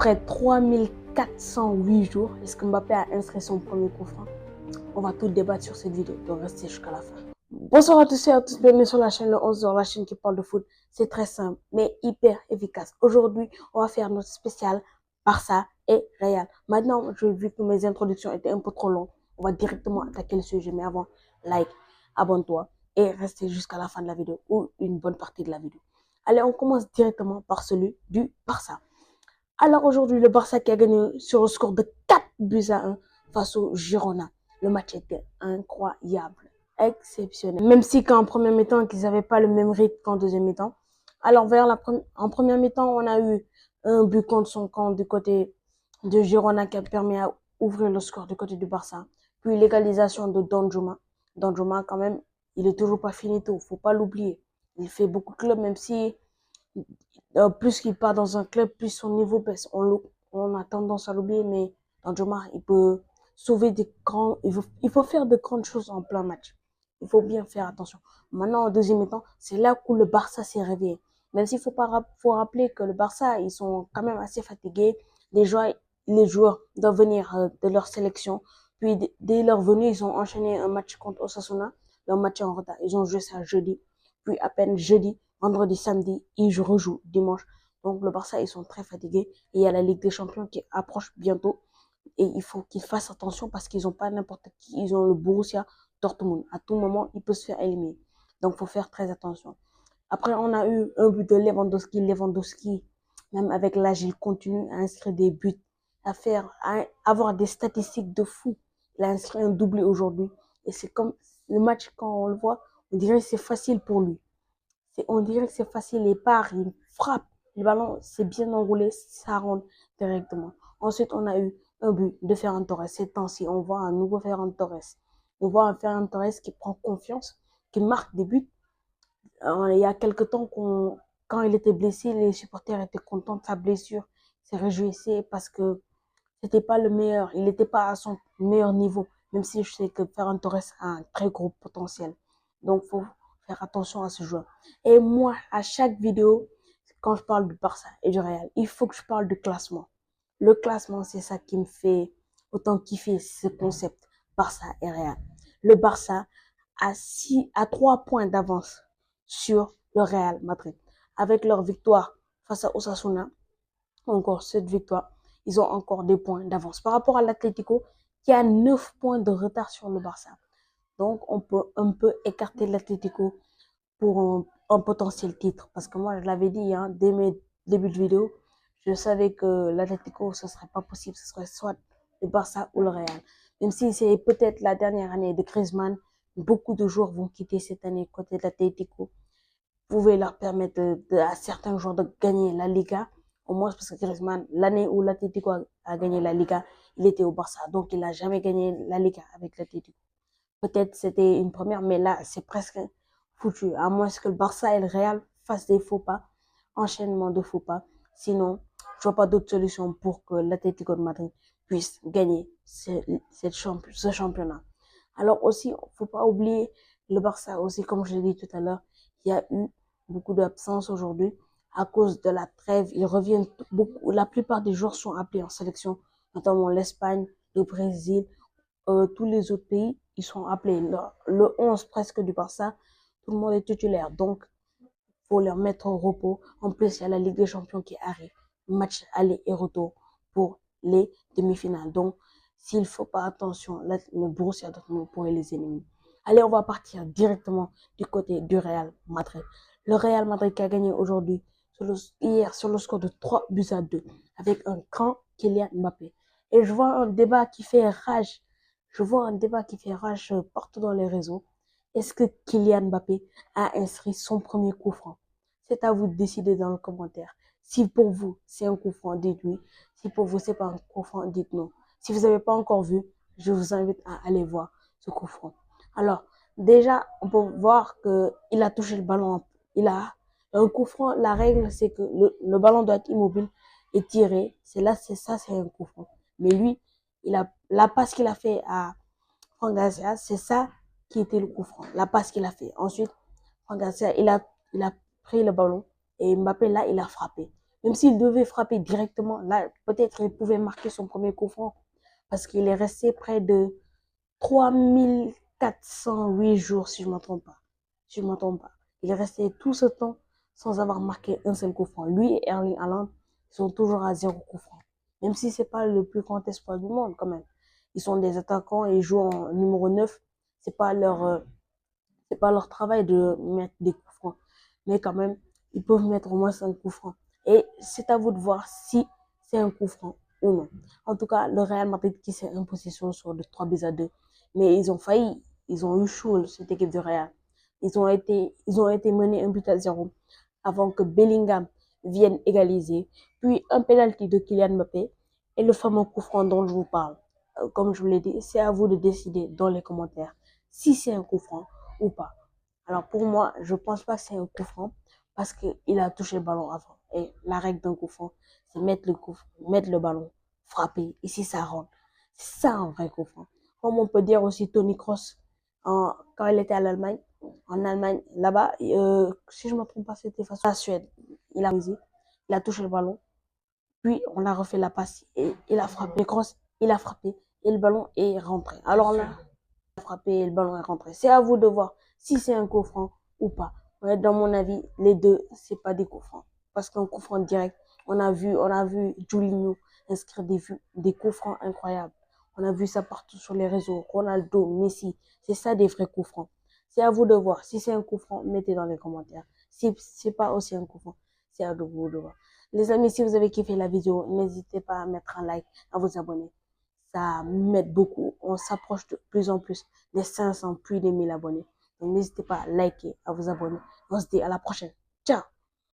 Après 3408 jours, est-ce que Mbappé a inscrit son premier coup franc? On va tout débattre sur cette vidéo, donc restez jusqu'à la fin. Bonsoir à tous et à tous, bienvenue sur la chaîne Le 11h, la chaîne qui parle de foot. C'est très simple, mais hyper efficace. Aujourd'hui, on va faire notre spécial Barça et Real. Maintenant, vu que mes introductions étaient un peu trop longues, on va directement attaquer le sujet. Mais avant, like, abonne-toi et restez jusqu'à la fin de la vidéo ou une bonne partie de la vidéo. Allez, on commence directement par celui du Barça. Alors aujourd'hui, le Barça qui a gagné sur le score de 4-1 face au Girona. Le match était incroyable, exceptionnel. Même si qu'en première mi-temps, qu'ils n'avaient pas le même rythme qu'en deuxième mi-temps. Alors en première mi-temps, on a eu un but contre son camp du côté de Girona qui a permis à ouvrir le score du côté du Barça. Puis l'égalisation de Danjuma. Danjuma quand même, il est toujours pas finito, faut pas l'oublier. Il fait beaucoup de clubs, même si plus qu'il part dans un club, plus son niveau baisse. On a tendance à l'oublier, mais Danjuma, il peut sauver il faut faire de grandes choses en plein match. Il faut bien faire attention. Maintenant, en deuxième temps, c'est là où le Barça s'est réveillé. Même s'il faut rappeler que le Barça, ils sont quand même assez fatigués. Les joueurs doivent venir de leur sélection. Puis, dès leur venue, ils ont enchaîné un match contre Osasuna. Leur match est en retard. Ils ont joué ça jeudi. Puis, à peine jeudi, vendredi, samedi, ils rejouent dimanche. Donc, le Barça, ils sont très fatigués. Et il y a la Ligue des Champions qui approche bientôt. Et il faut qu'ils fassent attention parce qu'ils n'ont pas n'importe qui. Ils ont le Borussia Dortmund. À tout moment, il peut se faire éliminer. Donc, il faut faire très attention. Après, on a eu un but de Lewandowski. Lewandowski, même avec l'âge, il continue à inscrire des buts, à avoir des statistiques de fou. Il a inscrit un doublé aujourd'hui. Et c'est comme le match, quand on le voit, on dirait que c'est facile pour lui. On dirait que c'est facile, il part, il frappe, le ballon c'est bien enroulé, ça rentre directement. Ensuite, on a eu un but de Ferran Torres. Ces temps-ci, on voit un nouveau Ferran Torres. On voit un Ferran Torres qui prend confiance, qui marque des buts. Il y a quelques temps, quand il était blessé, les supporters étaient contents de sa blessure, se réjouissaient parce que c'était pas le meilleur, il n'était pas à son meilleur niveau, même si je sais que Ferran Torres a un très gros potentiel. Donc, faut faire attention à ce joueur. Et moi, à chaque vidéo, quand je parle du Barça et du Real, il faut que je parle du classement. Le classement, c'est ça qui me fait autant kiffer ce concept Barça et Real. Le Barça a 3 points d'avance sur le Real Madrid. Avec leur victoire face à Osasuna, encore cette victoire, ils ont encore des points d'avance par rapport à l'Atlético qui a 9 points de retard sur le Barça. Donc, on peut un peu écarter l'Atlético pour un potentiel titre. Parce que moi, je l'avais dit, hein, dès mes débuts de vidéo, je savais que l'Atlético, ce serait pas possible. Ce serait soit le Barça ou le Real. Même si c'est peut-être la dernière année de Griezmann, beaucoup de joueurs vont quitter cette année côté de l'Atlético. Vous pouvez leur permettre à certains joueurs de gagner la Liga. Au moins parce que Griezmann, l'année où l'Atlético a gagné la Liga, il était au Barça. Donc, il n'a jamais gagné la Liga avec l'Atlético. Peut-être c'était une première, mais là, c'est presque foutu. À moins que le Barça et le Real fassent des faux pas, enchaînement de faux pas. Sinon, je vois pas d'autre solution pour que l'Atlético de Madrid puisse gagner ce championnat. Alors aussi, faut pas oublier le Barça aussi, comme je l'ai dit tout à l'heure, il y a eu beaucoup d'absences aujourd'hui à cause de la trêve. Ils reviennent beaucoup. La plupart des joueurs sont appelés en sélection, notamment l'Espagne, le Brésil, tous les autres pays, ils sont appelés. Le 11 presque du Barça, tout le monde est titulaire. Donc, faut leur mettre au repos. En plus, il y a la Ligue des Champions qui arrive. Match aller et retour pour les demi-finales. Donc, s'il ne faut pas attention, le Borussia Dortmund pourrait les éliminer. Allez, on va partir directement du côté du Real Madrid. Le Real Madrid qui a gagné aujourd'hui, hier, sur le score de 3-2, avec un grand Kylian Mbappé. Et je vois un débat qui fait rage. Partout dans les réseaux. Est-ce que Kylian Mbappé a inscrit son premier coup franc? C'est à vous de décider dans le commentaire. Si pour vous, c'est un coup franc, dites oui. Si pour vous, c'est pas un coup franc, dites non. Si vous n'avez pas encore vu, je vous invite à aller voir ce coup franc. Alors, déjà, on peut voir qu'il a touché le ballon. Il a un coup franc. La règle, c'est que le ballon doit être immobile et tiré. C'est un coup franc. Mais lui, la passe qu'il a fait à Franck Garcia, c'est ça qui était le coup franc. La passe qu'il a fait. Ensuite, Franck Garcia, il a pris le ballon et Mbappé, là, il a frappé. Même s'il devait frapper directement, là, peut-être il pouvait marquer son premier coup franc. Parce qu'il est resté près de 3408 jours, si je ne me trompe pas. Si je ne me trompe pas. Il est resté tout ce temps sans avoir marqué un seul coup franc. Lui et Erling Haaland sont toujours à 0 coup franc. Même si ce n'est pas le plus grand espoir du monde, quand même. Ils sont des attaquants et ils jouent en numéro 9. C'est pas leur, euh, c'est pas leur travail de mettre des coups francs. Mais quand même, ils peuvent mettre au moins 5 coups francs. Et c'est à vous de voir si c'est un coup franc ou non. En tout cas, le Real Madrid qui s'est imposé sur le 3 buts à 2. Mais ils ont failli, ils ont eu chaud, cette équipe de Real. Ils ont été menés un but à 0 avant que Bellingham vienne égaliser. Puis un penalty de Kylian Mbappé et le fameux coup franc dont je vous parle. Comme je vous l'ai dit, c'est à vous de décider dans les commentaires si c'est un coup franc ou pas. Alors pour moi, je pense pas que c'est un coup franc parce qu'il a touché le ballon avant. Et la règle d'un coup franc, c'est mettre le ballon, frapper, et si ça rentre. C'est ça un vrai coup franc. Comme on peut dire aussi Tony Kroos, quand il était à l'Allemagne, en Allemagne, là-bas, si je ne me trompe pas, c'était face à la Suède. Il a touché le ballon, puis on a refait la passe et il a frappé. Kroos, il a frappé et le ballon est rentré. Alors là, frappé et le ballon est rentré. C'est à vous de voir si c'est un coup franc ou pas. Ouais, dans mon avis, les deux, c'est pas des coups francs. Parce qu'un coup franc direct, on a vu Julinho inscrire des coups francs incroyables. On a vu ça partout sur les réseaux. Ronaldo, Messi, c'est ça des vrais coups francs. C'est à vous de voir. Si c'est un coup franc, mettez dans les commentaires. Si c'est pas aussi un coup franc, c'est à vous de voir. Les amis, si vous avez kiffé la vidéo, n'hésitez pas à mettre un like, à vous abonner. Ça m'aide beaucoup. On s'approche de plus en plus des 500 puis des 1000 abonnés. Donc n'hésitez pas à liker, à vous abonner. On se dit à la prochaine. Ciao!